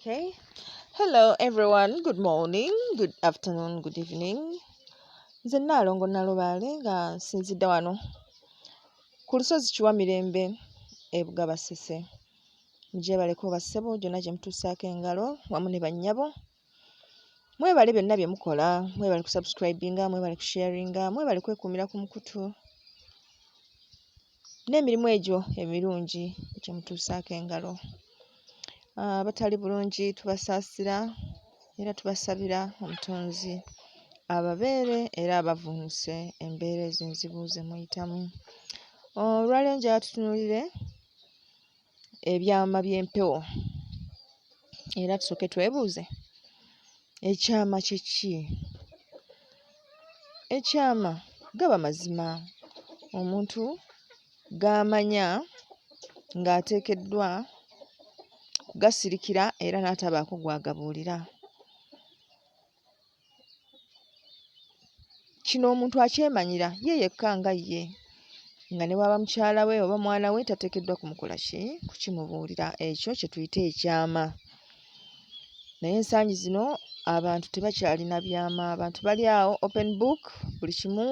Okay. Hello everyone. Good morning, good afternoon, good evening. Nze Nnaalongo Nnalubaale nga nsinzidde wano ku lusozi Kiwamirembe e Bugabasese. Mugyebaleko bassebo gyonna gye mutuusaako engalo wamu ne bannyabo. Mwebale byonna bye mukola, mwebale ku subscribinga, mwebale ku sharinga, mwebale kwekuumira ku mukutu n'emirimu egyo emirungi gye mutuusaako engalo. Abatali bulungi tubasaasira era tubasabira omutonzi ababeere era abavuunuse embeera ezinzibu ze muyitamu. Olwaleero njagala tutunuulire ebyama by'empewo era tusooke twebuuze ekyama kye ki? Ekyama gaba mazima omuntu g'amanya ng'ateekeddwa kugasirikira era n'atabaako gw'agabuulira. Kino omuntu akyemanyira ye yekka nga ye, nga ne bw'aba mukyala we oba mwana we tateekeddwa kumukola ki? Kukimubuulira. Ekyo kye tuyita ekyama. Naye ensangi zino abantu tebakyalina byama, abantu bali awo open book, buli kimu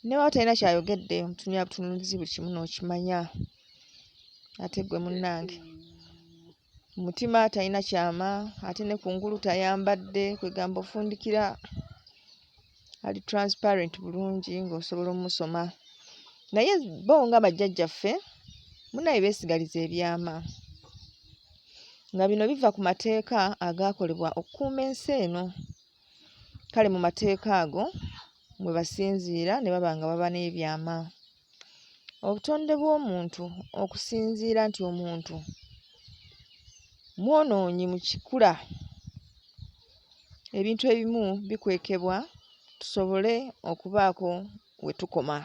ne bw'aba talina ky'ayogedde omutunuulira butunuulizi buli kimu n'okimanya. Ate ggwe munnange mutima talina kyama, ate ne kungulu tayambadde, kwegamba ofundikira ali transparent bulungi ng'osobola omusoma. Naye bo nga bajjajjaffe munaye beesigaliza ebyama, nga bino biva ku mateeka agaakolebwa okukuuma ensi eno. Kale mu mateeka ago mwe basinziira ne baba nga baba n'ebyama. Obutonde bw'omuntu okusinziira nti omuntu mwonoonyi mu kikula, ebintu ebimu bikwekebwa tusobole okubaako we tukoma.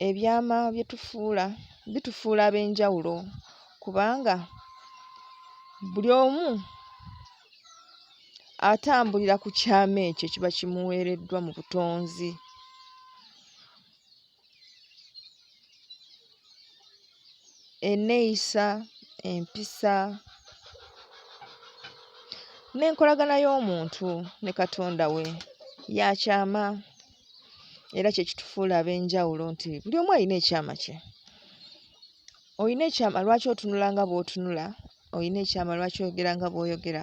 Ebyama bye tufuula bitufuula ab'enjawulo kubanga buli omu atambulira ku kyama ekyo kiba kimuweereddwa mu butonzi. Enneeyisa, empisa n'enkolagana y'omuntu ne Katonda we ya kyama era kye kitufuula ab'enjawulo nti buli omu alina ekyama kye. Olina ekyama lwaki otunula nga bw'otunula, olina ekyama lwaki oyogera nga bw'oyogera,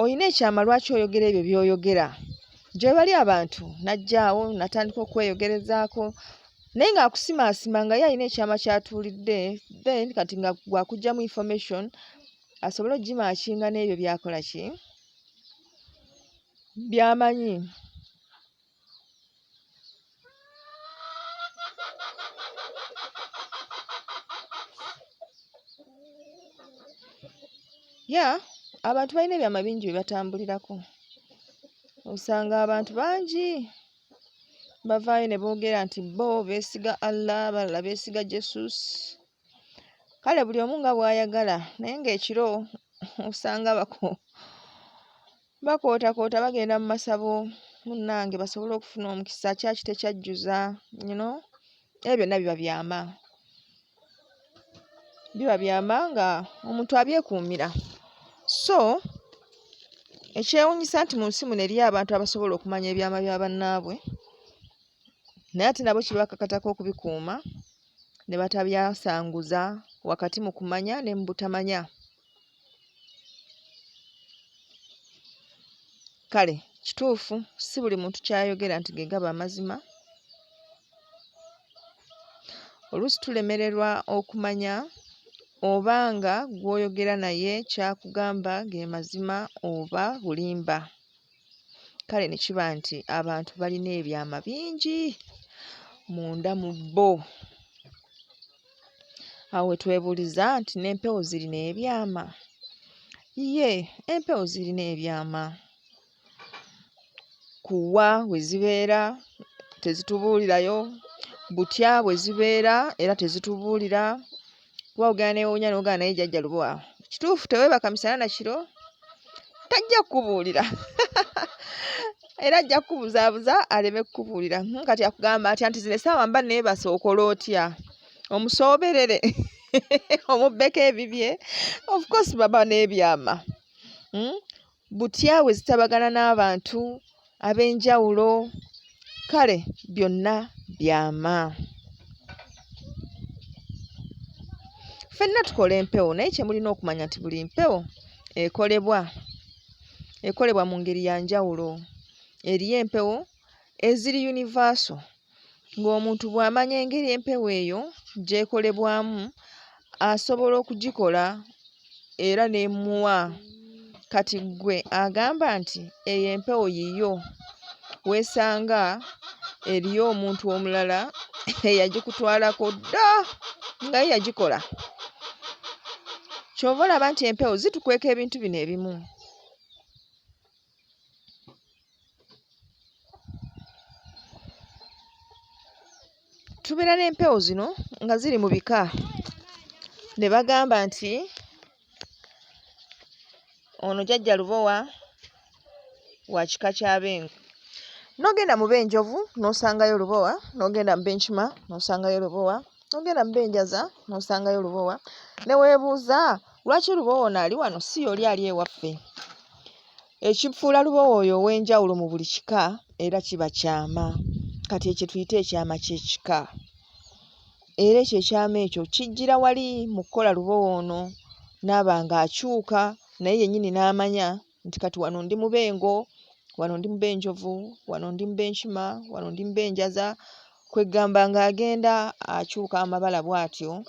olina ekyama lwaki oyogera ebyo by'oyogera. Gye bali abantu n'ajjaawo n'atandika okweyogerezaako naye ng'akusimaasima nga ye alina ekyama ky'atuulidde, then kati nga gwakuggyamu information asobole ogimakinga n'ebyo by'akola ki? By'amanyi. Abantu balina ebyama bingi bye batambulirako. Osanga abantu bangi bavaayo ne boogera nti bo beesiga Allah, abalala beesiga Jesus. Kale buli omu nga bw'ayagala, naye ng'ekiro osanga bakootakoota bagenda mu masabo munnange basobole okufuna omukisa, kyaki tekyajjuza, ebyo byonna biba byama. Biba byama nga omuntu abyekuumira. So ekyewuunyisa nti mu nsi muno eriyo abantu abasobola okumanya ebyama bya bannaabwe naye ate nabo kibakakatako okubikuuma ne batabyasanguza wakati mu kumanya ne mu butamanya. Kale kituufu si buli muntu ky'ayogera nti ge gaba amazima. Oluusi tulemererwa okumanya obanga gw'oyogera naye ky'akugamba ge mazima oba bulimba. Kale ne kiba nti abantu balina ebyama bingi munda mu bo. Awo we twebuuliza nti n'empewo zirina ebyama? Empewo zirina ebyama. Kuwa we zibeera tezitubuulirayo, butya bwe zibeera era tezitubuulira. Kuba ogenda n'ewuunya n'ogamba naye jjajja lubowa, kituufu teweebaka misana na kiro, tajja kukubuulira era ajja kukubuzaabuza aleme kukubuulira. Kati akugamba atya nti zino essaawa mba neebase, okola otya? Omusoberere omubbeko ebibye, of course baba n'ebyama. Butya bwe zitabagana n'abantu ab'enjawulo, kale byonna byama. Ffenna tukola empewo naye kye mulina okumanya nti buli mpewo ekolebwa mu ngeri ya njawulo. Eriyo empewo eziri universal, ng'omuntu bw'amanya engeri empewo eyo gy'ekolebwamu asobola okugikola era n'emuwa. Kati ggwe agamba nti eyo empewo yiyo, weesanga eriyo omuntu omulala eyagikutwalako dda nga ye yagikola. Kyova olaba nti empewo zitukweka ebintu bino ebimu. Tubeera n'empewo zino nga ziri mu bika, ne bagamba nti ono jjajja lubowa wa kika kya bengo. N'ogenda mu b'enjovu n'osangayo lubowa, n'ogenda mu b'enkima n'osangayo lubowa, n'ogenda mu b'enjaza n'osangayo lubowa. Ne weebuuza lwaki lubowa ono ali wano si y'oli ali ewaffe? Ekifuula lubowa oyo ow'enjawulo mu buli kika era kiba kyama. Kati ekyo tuyite ekyama ky'ekika. Era ekyo ekyama ekyo kijjira wali mu kukola lubowa ono n'aba ng'akyuka naye yennyini n'amanya nti kati wano ndi mu bengo, wano ndi mu b'enjovu, wano ndi mu b'enkima, wano ndi mu b'enjaza. Kweggamba ng'agenda akyuka amabala bw'atyo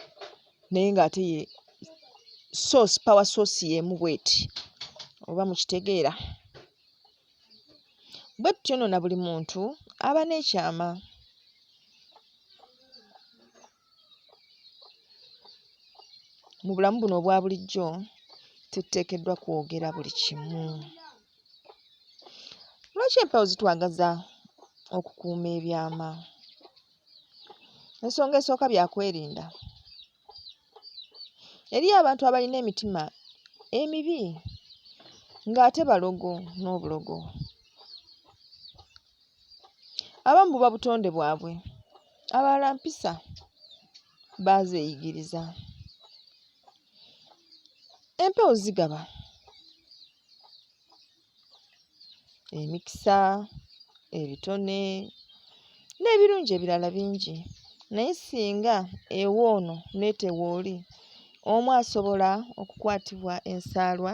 naye ng'ate ye power source y'emu bw'eti. Oba mukitegeera? Bwe tutyo nno na buli muntu aba n'ekyama. Mu bulamu buno obwa bulijjo tuteekeddwa kwogera buli kimu. Lwaki empewo zitwagaza okukuuma ebyama? Ensonga esooka byakwerinda. Eriyo abantu abalina emitima emibi ng'ate balogo n'obulogo. Abamu buba butonde bwabwe, abalala mpisa baazeeyigiriza. Empewo zigaba emikisa, ebitone n'ebirungi ebirala bingi, naye singa ewoono n'etewooli omu asobola okukwatibwa ensaalwa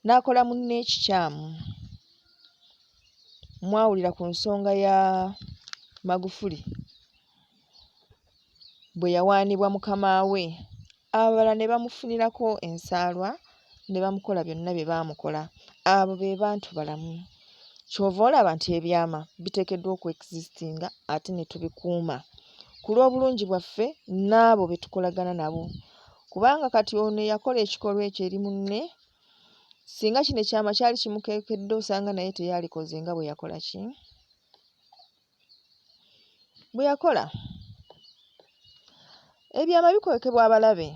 n'akola munne ekikyamu. Mwawulira ku nsonga ya Magufuli bwe yawaanibwa mukama we, abalala ne bamufunirako ensaalwa ne bamukola byonna bye baamukola. Abo be bantu balamu. Kyova olaba nti ebyama biteekeddwa okwekizisitinga ate ne tubikuuma ku lw'obulungi bwaffe n'abo be tukolagana nabo. Kubanga kati ono eyakola ekikolwa ekyo eri munne, singa kino ekyama kyali kimukeekedde osanga naye teyalikoze nga bwe yakola ki? Bwe yakola. Ebyama bikwekebwa abalabe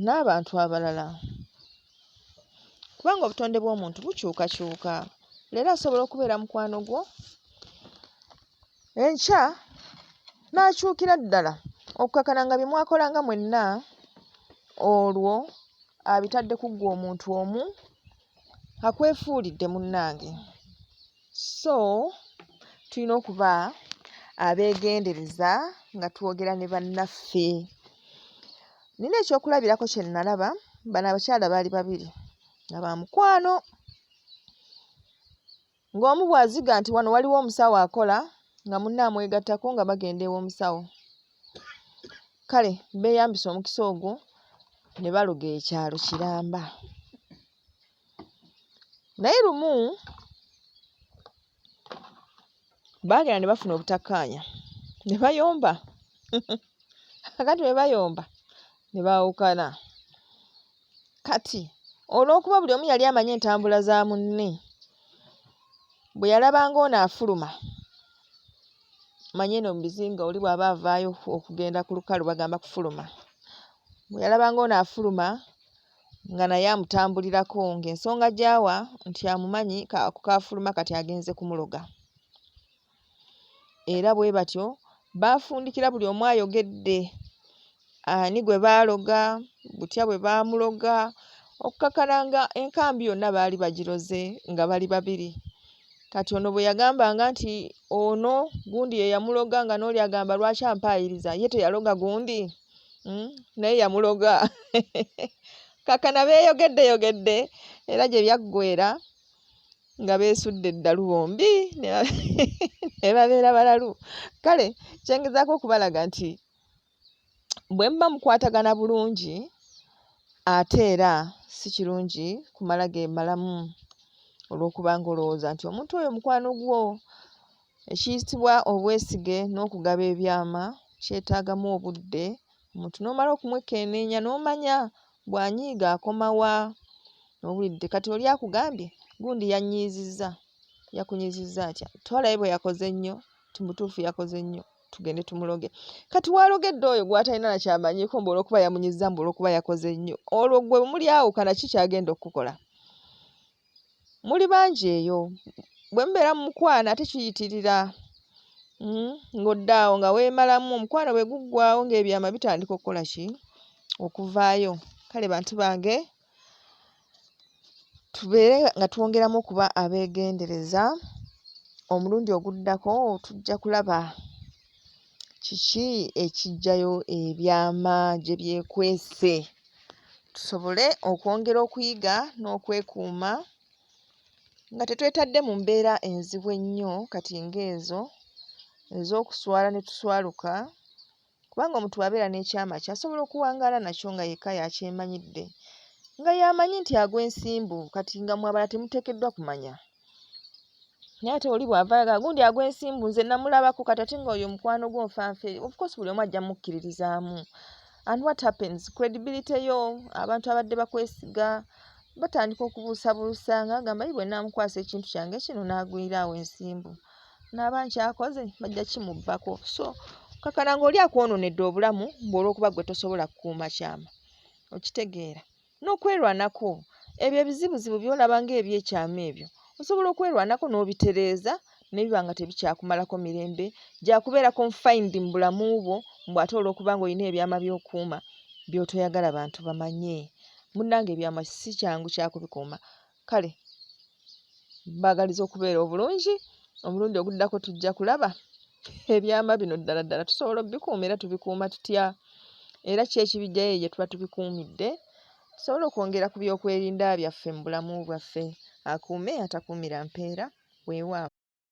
n'abantu abalala. Kubanga obutonde bw'omuntu bukyukakyuka. Leero asobola okubeera mukwano gwo, enkya n'akyukira ddala okukakana nga bye mwakolanga mwenna olwo abitadde ku ggwe omuntu omu akwefuulidde munnange. So tulina okuba abeegendereza nga twogera ne bannaffe. Nina ekyokulabirako kye nalaba, bano abakyala baali babiri nga ba mukwano, ng'omu bw'aziga nti wano waliwo omusawo akola nga munne amwegattako nga bagenda ew'omusawo. Kale beeyambisa omukisa ogwo ne baloga ekyalo kiramba. Naye lumu baagenda ne bafuna obutakkaanya ne bayomba. Kakati bwe bayomba ne baawukana. Kati olw'okuba buli omu yali amanyi entambula za munne, bwe yalabanga ono afuluma, manye eno mu bizinga oli bw'aba avaayo okugenda ku lukalu bagamba kufuluma. Bwe yalabanga ono afuluma nga naye amutambulirako ng'ensonga gy'awa nti amumanyi kaako kaafuluma kati agenze kumuloga. Era bwe batyo baafundikira buli omu ayogedde ani gwe baaloga, butya bwe baamuloga, okukakkalanga enkambi yonna baali bagiroze nga bali babiri. Kati ono bwe yagambanga nti ono gundi ye yamuloga nga n'oli agamba lwaki ampaayiriza, ye teyaloga gundi, naye yamuloga. Kaakana beeyogedde era gye byaggweera nga beesudde eddalu bombi ne babeera balalu. Kale kyengezaako okubalaga nti bwe muba mukwatagana bulungi ate era si kirungi kumala geemalamu olw'okuba ng'olowooza nti omuntu oyo mukwano gwo. Ekiyitibwa obwesige n'okugaba ebyama kyetaagamu obudde. Omuntu n'omala okumwekenneenya n'omanya bw'anyiiga akomawa. Owulidde kati oli akugambye gundi yannyiizizza, yakunyiizizza atya, twalabe bwe yakoze nnyo, timutuufu yakoze nnyo, tugende tumuloge. Kati waalogedde oyo gw'atalina na kyamanyiiko mbu olw'okuba yamunyizza mbu olw'okuba yakoze nnyo, olwo gwe muli awukana ki kyagenda okukola? Muli bangi eyo. Bwe mubeera mu mukwano ate kiyitirira ng'odde awo nga weemalamu, omukwano bwe guggwaawo ng'ebyama bitandika okukola ki? Okuvaayo. Kale bantu bange tubeere nga twongeramu okuba abeegendereza. Omulundi oguddako tujja kulaba kiki ekiggyayo ebyama gye byekwese, tusobole okwongera okuyiga n'okwekuuma nga tetwetadde mu mbeera enzibu ennyo kati ng'ezo ez'okuswala ne tuswaluka, kubanga omuntu bw'abeera n'ekyama kye asobola okuwangaala nakyo nga yekka yakyemanyidde, nga y'amanyi nti agw'ensimbu kati nga mmwe abalala temuteekeddwa kumanya. Naye ate oli bw'avaayo gundi agw'ensimbu nze namulabako kati ate ng'oyo mukwano gwo nfanfe, of course buli omu ajja mukkiririzaamu. And what happens? Credibility yo, abantu abadde bakwesiga batandika okubuusabuusa ng'agamba bwe naamukwasa ekintu kyange kino n'agwira awo ensimbu, naaba nkyakoze bajja kimubbako. So kaakana ng'oli akwonoonedde obulamu olw'okuba gwe tosobola kukuuma kyama, okitegeera. N'okwerwanako ebyo ebizibuzibu by'olaba ng'ebyekyama ebyo osobola okwerwanako n'obitereeza ne biba nga tebikyakumalako mirembe gyakubeera confined mu bulamu bwo, mbw ate olw'okuba ng'olina ebyama by'okuuma by'otoyagala bantu bamanye. Munnange ebyama si kyangu kyakubikuuma. Kale mbaagaliza okubeera obulungi. Omulundi oguddako tujja kulaba ebyama bino ddala ddala tusobola obbikuuma era tubikuuma tutya, era ki ekibiggyayo gye tuba tubikuumidde, tusobole okwongera ku byokwerinda byaffe mu bulamu bwaffe. Akuume atakuumira mpeera weewaawo.